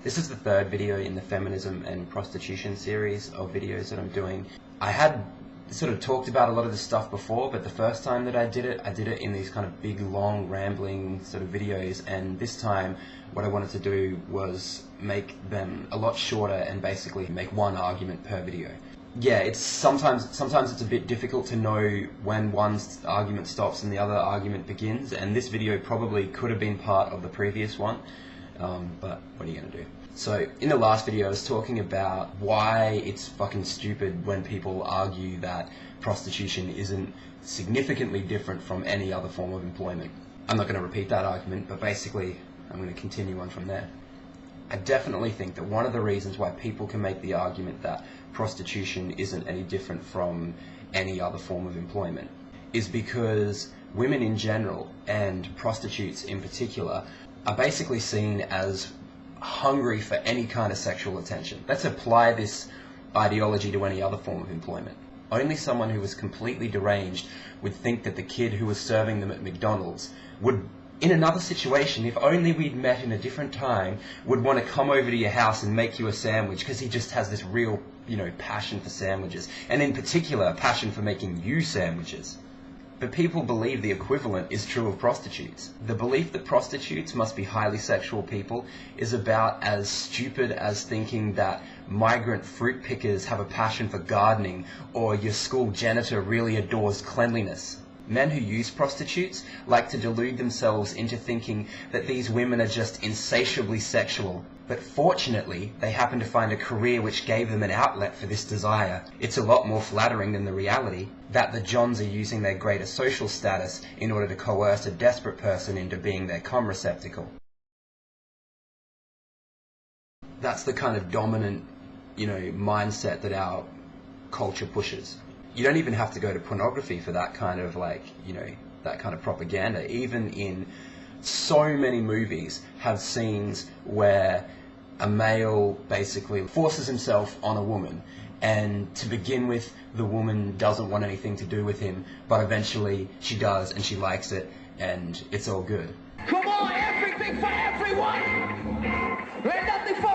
This is the third video in the Feminism and Prostitution series of videos that I'm doing. I had sort of talked about a lot of this stuff before, but the first time that I did it in these kind of big, long, rambling sort of videos, and this time what I wanted to do was make them a lot shorter and basically make one argument per video. Yeah, it's sometimes it's a bit difficult to know when one argument stops and the other argument begins, and this video probably could have been part of the previous one, but what are you going to do? So, in the last video I was talking about why it's fucking stupid when people argue that prostitution isn't significantly different from any other form of employment. I'm not going to repeat that argument, but basically I'm going to continue on from there. I definitely think that one of the reasons why people can make the argument that prostitution isn't any different from any other form of employment is because women in general, and prostitutes in particular, are basically seen as hungry for any kind of sexual attention. Let's apply this ideology to any other form of employment. Only someone who was completely deranged would think that the kid who was serving them at McDonald's would, in another situation, if only we'd met in a different time, would want to come over to your house and make you a sandwich because he just has this real, passion for sandwiches, and in particular, a passion for making you sandwiches. But people believe the equivalent is true of prostitutes. The belief that prostitutes must be highly sexual people is about as stupid as thinking that migrant fruit pickers have a passion for gardening, or your school janitor really adores cleanliness. Men who use prostitutes like to delude themselves into thinking that these women are just insatiably sexual. But fortunately, they happen to find a career which gave them an outlet for this desire. It's a lot more flattering than the reality that the Johns are using their greater social status in order to coerce a desperate person into being their cum receptacle. That's the kind of dominant, mindset that our culture pushes. You don't even have to go to pornography for that kind of that kind of propaganda. Even in so many movies have scenes where a male basically forces himself on a woman, and to begin with the woman doesn't want anything to do with him, but eventually she does and she likes it and it's all good. Come on, everything for everyone! Let nothing for